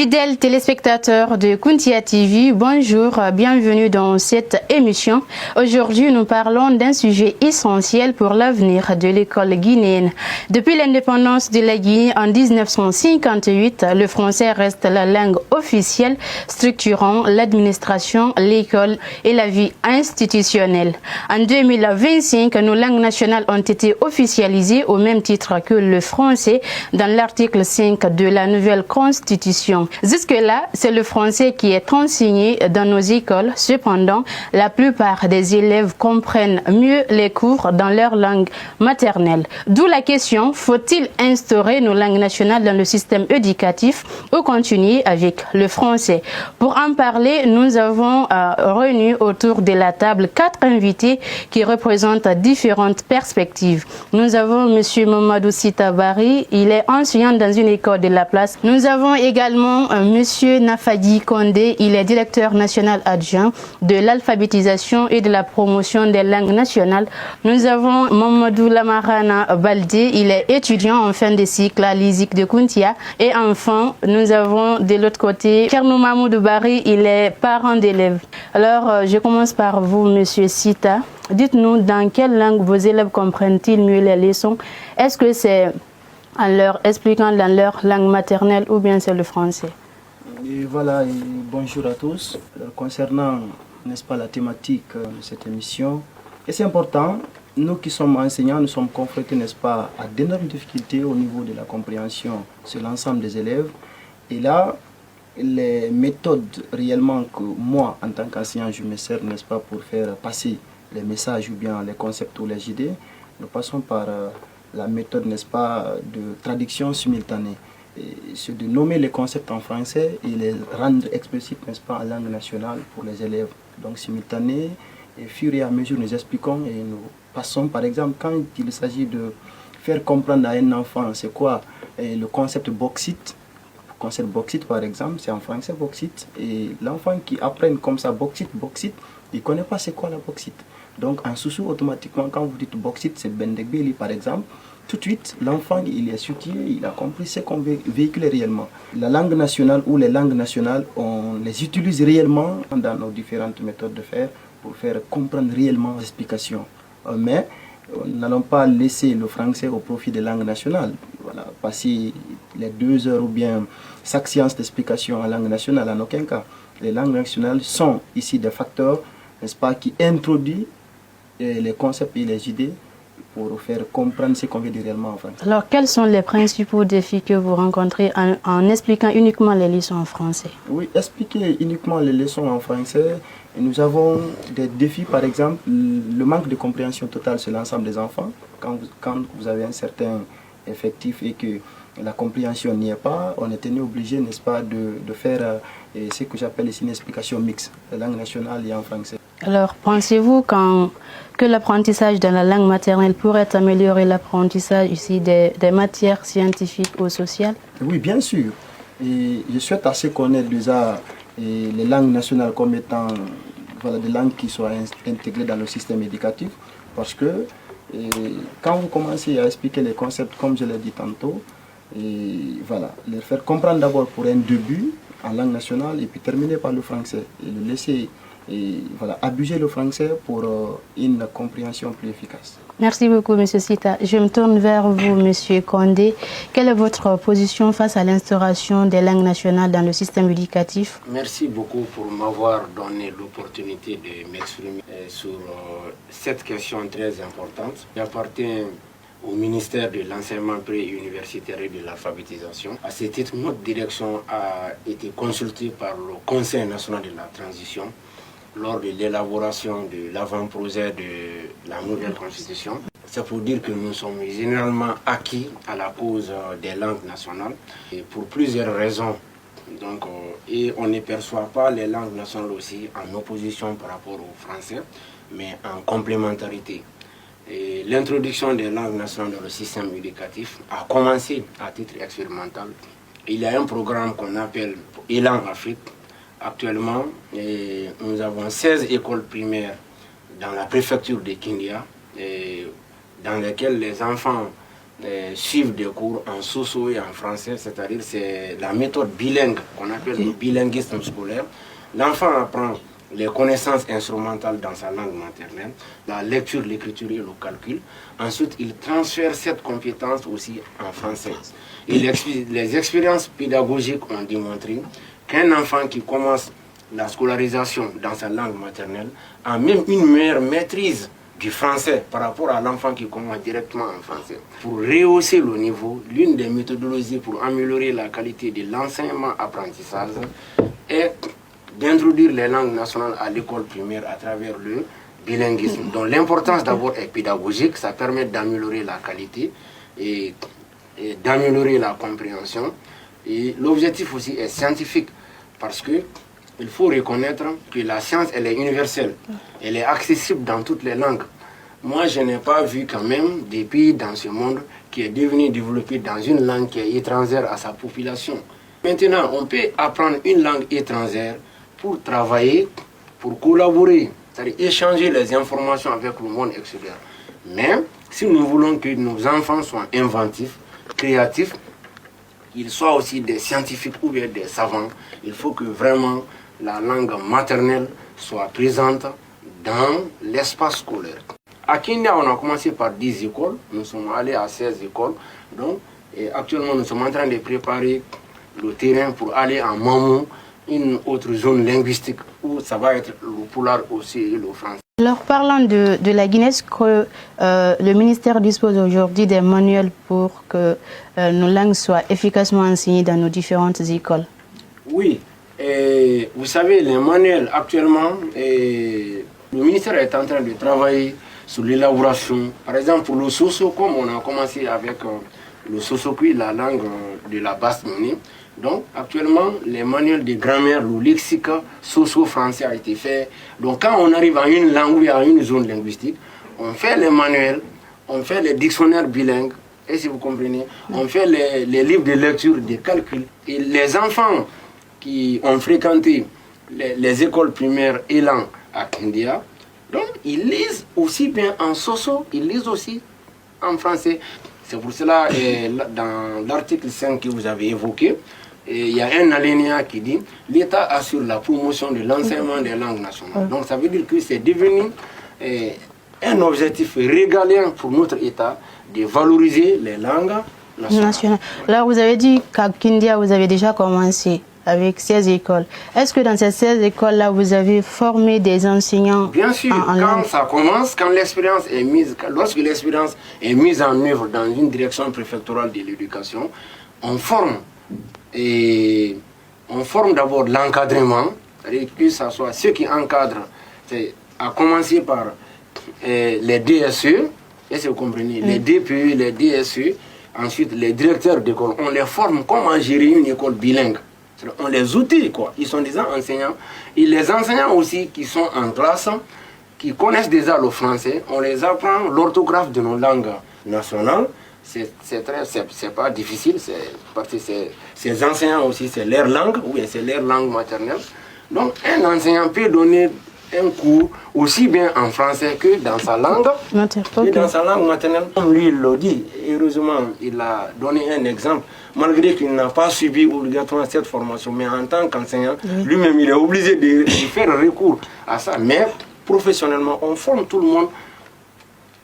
Fidèles téléspectateurs de Kuntia TV, bonjour, bienvenue dans cette émission. Aujourd'hui, nous parlons d'un sujet essentiel pour l'avenir de l'école guinéenne. Depuis l'indépendance de la Guinée en 1958, le français reste la langue officielle structurant l'administration, l'école et la vie institutionnelle. En 2025, nos langues nationales ont été officialisées au même titre que le français dans l'article 5 de la nouvelle Constitution. Jusque-là, c'est le français qui est enseigné dans nos écoles. Cependant, la plupart des élèves comprennent mieux les cours dans leur langue maternelle. D'où la question, faut-il instaurer nos langues nationales dans le système éducatif ou continuer avec le français? Pour en parler, nous avons réuni autour de la table 4 invités qui représentent différentes perspectives. Nous avons M. Mamadou Sitabari, il est enseignant dans une école de la place. Nous avons également Monsieur Nafadi Kondé, il est directeur national adjoint de l'alphabétisation et de la promotion des langues nationales. Nous avons Mamadou Lamarana Baldé, il est étudiant en fin de cycle à l'ISIC de Kuntia. Et enfin, nous avons de l'autre côté Kernou Mamoudou Bari, il est parent d'élèves. Alors, je commence par vous, Monsieur Sita. Dites-nous dans quelle langue vos élèves comprennent-ils mieux les leçons? Est-ce que c'est en leur expliquant dans leur langue maternelle ou bien c'est le français? Et voilà, et bonjour à tous. Concernant, n'est-ce pas, la thématique de cette émission, et c'est important, nous qui sommes enseignants, nous sommes confrontés, n'est-ce pas, à d'énormes difficultés au niveau de la compréhension sur l'ensemble des élèves. Et là, les méthodes réellement que moi, en tant qu'enseignant, je me sers, n'est-ce pas, pour faire passer les messages ou bien les concepts ou les idées, nous passons par la méthode, n'est-ce pas, de traduction simultanée. C'est de nommer les concepts en français et les rendre explicites, n'est-ce pas, en langue nationale pour les élèves. Donc simultané, et fur et à mesure nous expliquons et nous passons, par exemple, quand il s'agit de faire comprendre à un enfant c'est quoi le concept bauxite. Le concept bauxite, par exemple, c'est en français bauxite. Et l'enfant qui apprend comme ça bauxite, il ne connaît pas c'est quoi la bauxite. Donc en sous-sous, automatiquement, quand vous dites bauxite, c'est Bendegbeli, par exemple, tout de suite, l'enfant, il est situé, il a compris ce qu'on veut véhiculer réellement. La langue nationale ou les langues nationales, on les utilise réellement dans nos différentes méthodes de faire pour faire comprendre réellement l'explication. Mais nous n'allons pas laisser le français au profit des langues nationales. Voilà, passer les 2 heures ou bien chaque séance d'explication en langue nationale, en aucun cas. Les langues nationales sont ici des facteurs, n'est-ce pas, qui introduisent les concepts et les idées pour faire comprendre ce qu'on veut dire réellement en français. Alors, quels sont les principaux défis que vous rencontrez en expliquant uniquement les leçons en français? Oui, expliquer uniquement les leçons en français, nous avons des défis, par exemple, le manque de compréhension totale sur l'ensemble des enfants. Quand vous avez un certain effectif et que la compréhension n'y est pas, on est tenu obligé, n'est-ce pas, de faire ce que j'appelle ici une explication mixte, la langue nationale et en français. Alors, pensez-vous que l'apprentissage dans la langue maternelle pourrait améliorer l'apprentissage ici des matières scientifiques ou sociales? Oui, bien sûr. Et je souhaite assez connaître déjà les langues nationales comme étant des langues qui soient intégrées dans le système éducatif. Parce que quand vous commencez à expliquer les concepts, comme je l'ai dit tantôt, les faire comprendre d'abord pour un début en langue nationale et puis terminer par le français. Et le laisser abuser le français pour une compréhension plus efficace. Merci beaucoup, M. Sita. Je me tourne vers vous, M. Kondé. Quelle est votre position face à l'instauration des langues nationales dans le système éducatif? Merci beaucoup pour m'avoir donné l'opportunité de m'exprimer sur cette question très importante. J'appartiens au ministère de l'enseignement pré-universitaire et de l'alphabétisation. À ce titre, notre direction a été consultée par le Conseil national de la transition lors de l'élaboration de l'avant-projet de la nouvelle constitution. C'est pour dire que nous sommes généralement acquis à la cause des langues nationales et pour plusieurs raisons. Donc, et on ne perçoit pas les langues nationales aussi en opposition par rapport au français, mais en complémentarité. L'introduction des langues nationales dans le système éducatif a commencé à titre expérimental. Il y a un programme qu'on appelle Élan Afrique. Actuellement, nous avons 16 écoles primaires dans la préfecture de Kindia, dans lesquelles les enfants suivent des cours en soso et en français, c'est-à-dire c'est la méthode bilingue qu'on appelle le bilinguisme scolaire. L'enfant apprend les connaissances instrumentales dans sa langue maternelle, la lecture, l'écriture et le calcul. Ensuite, il transfère cette compétence aussi en français. Et les expériences pédagogiques ont démontré qu'un enfant qui commence la scolarisation dans sa langue maternelle a même une meilleure maîtrise du français par rapport à l'enfant qui commence directement en français. Pour rehausser le niveau, l'une des méthodologies pour améliorer la qualité de l'enseignement-apprentissage est d'introduire les langues nationales à l'école primaire à travers le bilinguisme. Donc l'importance d'abord est pédagogique, ça permet d'améliorer la qualité et d'améliorer la compréhension. Et l'objectif aussi est scientifique parce que il faut reconnaître que la science, elle est universelle. Elle est accessible dans toutes les langues. Moi, je n'ai pas vu quand même des pays dans ce monde qui est devenu développé dans une langue qui est étrangère à sa population. Maintenant, on peut apprendre une langue étrangère pour travailler, pour collaborer, c'est-à-dire échanger les informations avec le monde extérieur. Mais si nous voulons que nos enfants soient inventifs, créatifs, qu'ils soient aussi des scientifiques ou bien des savants, il faut que vraiment la langue maternelle soit présente dans l'espace scolaire. À Kenya, on a commencé par 10 écoles, nous sommes allés à 16 écoles. Donc, et actuellement, nous sommes en train de préparer le terrain pour aller à Mamou, une autre zone linguistique où ça va être le Pulaar aussi et le français. Alors, parlant de la Guinée, est-ce que le ministère dispose aujourd'hui des manuels pour que nos langues soient efficacement enseignées dans nos différentes écoles? Oui, et vous savez, les manuels actuellement, le ministère est en train de travailler sur l'élaboration. Par exemple, pour le soso, comme on a commencé avec le sosokui, la langue de la Basse-Guinée. Donc, actuellement, les manuels de grammaire, le lexique socio-français a été fait. Donc, quand on arrive à une langue ou à une zone linguistique, on fait les manuels, on fait les dictionnaires bilingues, et si vous comprenez, on fait les livres de lecture, de calcul. Et les enfants qui ont fréquenté les écoles primaires Elan à Kindia, donc, ils lisent aussi bien en soso, ils lisent aussi en français. C'est pour cela, dans l'article 5 que vous avez évoqué, il y a un alinéa qui dit « L'État assure la promotion de l'enseignement des langues nationales ». Donc ça veut dire que c'est devenu un objectif régalien pour notre État de valoriser les langues nationales. Là, vous avez dit qu'à Kindia, vous avez déjà commencé avec 16 écoles. Est-ce que dans ces 16 écoles-là, vous avez formé des enseignants? Bien sûr, quand ça commence, quand l'expérience est mise, lorsque l'expérience est mise en œuvre dans une direction préfectorale de l'éducation, on forme. Et on forme d'abord l'encadrement, que ce soit ceux qui encadrent, à commencer par les DSE, et si vous comprenez, les DPE, les DSE, ensuite les directeurs d'école, on les forme comment gérer une école bilingue. On les outille, quoi. Ils sont déjà enseignants. Et les enseignants aussi qui sont en classe, qui connaissent déjà le français, on les apprend l'orthographe de nos langues nationales. C'est pas difficile, parce que ces enseignants aussi, c'est leur langue, ou bien c'est leur langue maternelle. Donc un enseignant peut donner un cours aussi bien en français que dans sa langue, maternelle. Comme lui, il l'a dit, heureusement, il a donné un exemple. Malgré qu'il n'a pas subi obligatoirement cette formation, mais en tant qu'enseignant, lui-même, il est obligé de faire recours à ça. Mais professionnellement, on forme tout le monde,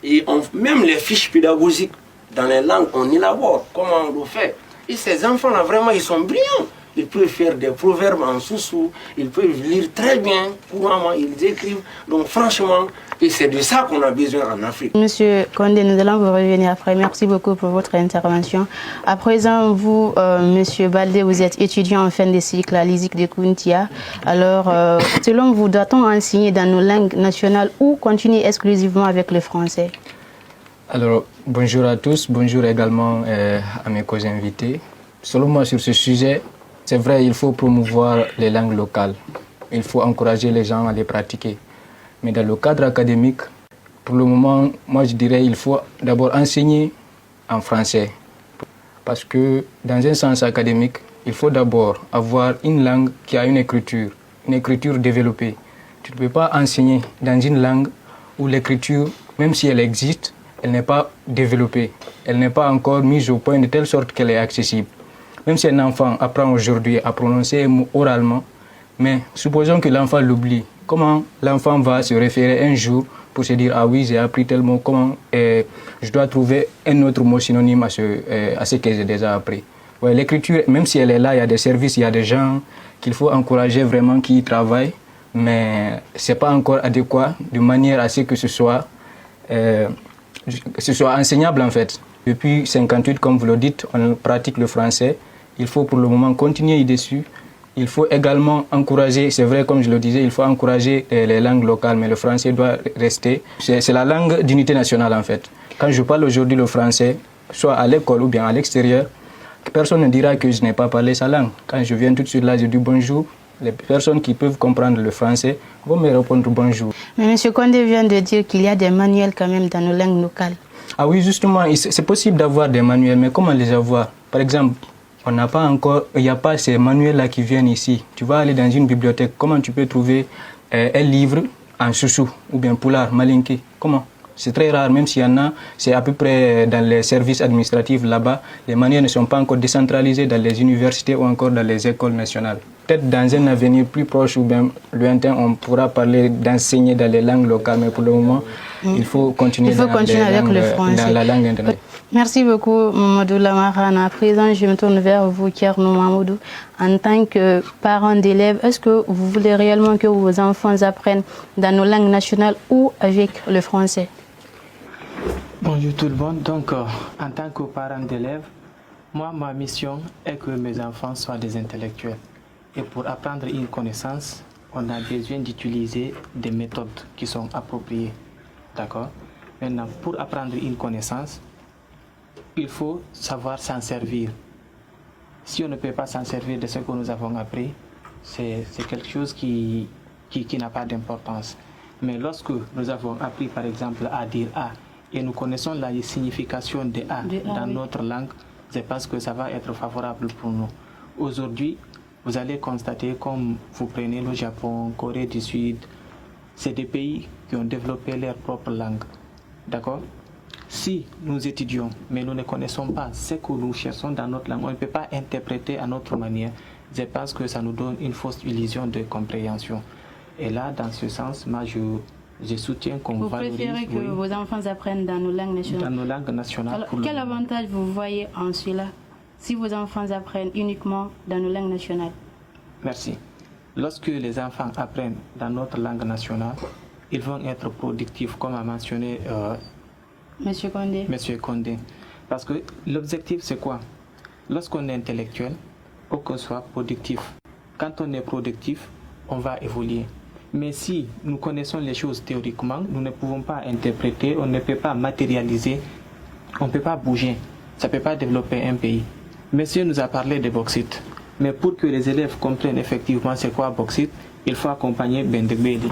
et même les fiches pédagogiques dans les langues, on élabore comment on le fait. Et ces enfants-là, vraiment, ils sont brillants. Ils peuvent faire des proverbes en sous-sous, ils peuvent lire très bien, couramment, ils écrivent. Donc franchement, et c'est de ça qu'on a besoin en Afrique. Monsieur Condé, nous allons vous revenir après. Merci beaucoup pour votre intervention. À présent, vous, Monsieur Baldé, vous êtes étudiant en fin de cycle à l'ISIC de Kuntia. Alors, selon vous, doit-on enseigner dans nos langues nationales ou continuer exclusivement avec le français? Alors, bonjour à tous, bonjour également à mes co-invités. Selon moi, sur ce sujet, c'est vrai, il faut promouvoir les langues locales. Il faut encourager les gens à les pratiquer. Mais dans le cadre académique, pour le moment, moi je dirais qu'il faut d'abord enseigner en français. Parce que dans un sens académique, il faut d'abord avoir une langue qui a une écriture développée. Tu ne peux pas enseigner dans une langue où l'écriture, même si elle existe, elle n'est pas développée, elle n'est pas encore mise au point de telle sorte qu'elle est accessible. Même si un enfant apprend aujourd'hui à prononcer un mot oralement, mais supposons que l'enfant l'oublie, comment l'enfant va se référer un jour pour se dire « Ah oui, j'ai appris tel mot, comment je dois trouver un autre mot synonyme à ce que j'ai déjà appris ». Ouais, l'écriture, même si elle est là, il y a des services, il y a des gens qu'il faut encourager vraiment qui y travaillent, mais ce n'est pas encore adéquat de manière à ce que ce soit enseignable en fait. Depuis 1958, comme vous le dites, on pratique le français. Il faut pour le moment continuer dessus. Il faut également encourager, c'est vrai comme je le disais, il faut encourager les langues locales, mais le français doit rester. C'est la langue d'unité nationale en fait. Quand je parle aujourd'hui le français, soit à l'école ou bien à l'extérieur, personne ne dira que je n'ai pas parlé sa langue. Quand je viens tout de suite là, je dis bonjour. Les personnes qui peuvent comprendre le français vont me répondre bonjour. Mais M. Condé vient de dire qu'il y a des manuels quand même dans nos langues locales. Ah oui, justement, c'est possible d'avoir des manuels, mais comment les avoir? Par exemple, on n'a pas encore, il n'y a pas ces manuels-là qui viennent ici. Tu vas aller dans une bibliothèque, comment tu peux trouver un livre en soussou ou bien poulard, malinké? Comment? C'est très rare, même s'il y en a, c'est à peu près dans les services administratifs là-bas. Les manuels ne sont pas encore décentralisés dans les universités ou encore dans les écoles nationales. Peut-être dans un avenir plus proche ou bien lointain, on pourra parler d'enseigner dans les langues locales, mais pour le moment, il faut continuer, avec le français. Dans la langue internationale. Merci beaucoup, Mamadou Lamarana. À présent, je me tourne vers vous, Thierno Mamadou. En tant que parent d'élèves, est-ce que vous voulez réellement que vos enfants apprennent dans nos langues nationales ou avec le français? Bonjour tout le monde. Donc, en tant que parent d'élèves, moi, ma mission est que mes enfants soient des intellectuels. Et pour apprendre une connaissance, on a besoin d'utiliser des méthodes qui sont appropriées. D'accord? Maintenant, pour apprendre une connaissance, il faut savoir s'en servir. Si on ne peut pas s'en servir de ce que nous avons appris, c'est quelque chose qui n'a pas d'importance. Mais lorsque nous avons appris, par exemple, à dire « A », et nous connaissons la signification de A dans notre langue, je pense que ça va être favorable pour nous. Aujourd'hui, vous allez constater, comme vous prenez le Japon, Corée du Sud, c'est des pays qui ont développé leur propre langue. D'accord? Si nous étudions, mais nous ne connaissons pas ce que nous cherchons dans notre langue, on ne peut pas interpréter à notre manière. Je pense que ça nous donne une fausse illusion de compréhension. Et là, dans ce sens, moi, je soutiens qu'on valorise... Vous préférez que vos enfants apprennent dans nos langues nationales? Dans nos langues nationales. Alors, quel avantage vous voyez en cela, si vos enfants apprennent uniquement dans nos langues nationales? Merci. Lorsque les enfants apprennent dans notre langue nationale, ils vont être productifs, comme a mentionné Monsieur Condé. Monsieur Condé. Parce que l'objectif, c'est quoi? Lorsqu'on est intellectuel, faut qu'on soit productif. Quand on est productif, on va évoluer. Mais si nous connaissons les choses théoriquement, nous ne pouvons pas interpréter, on ne peut pas matérialiser, on ne peut pas bouger. Ça ne peut pas développer un pays. Monsieur nous a parlé de bauxite. Mais pour que les élèves comprennent effectivement c'est quoi bauxite, il faut accompagner Bendegbeli.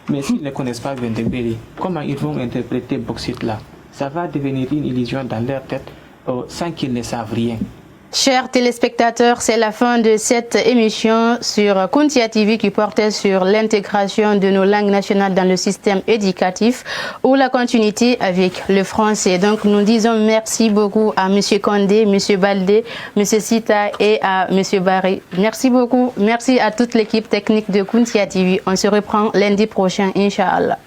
Mais s'ils ne connaissent pas Bendegbeli, comment ils vont interpréter bauxite là? Ça va devenir une illusion dans leur tête sans qu'ils ne savent rien. Chers téléspectateurs, c'est la fin de cette émission sur Kuntia TV qui portait sur l'intégration de nos langues nationales dans le système éducatif ou la continuité avec le français. Donc nous disons merci beaucoup à M. Condé, M. Baldé, M. Sita et à M. Barry. Merci beaucoup. Merci à toute l'équipe technique de Kuntia TV. On se reprend lundi prochain, Inch'Allah.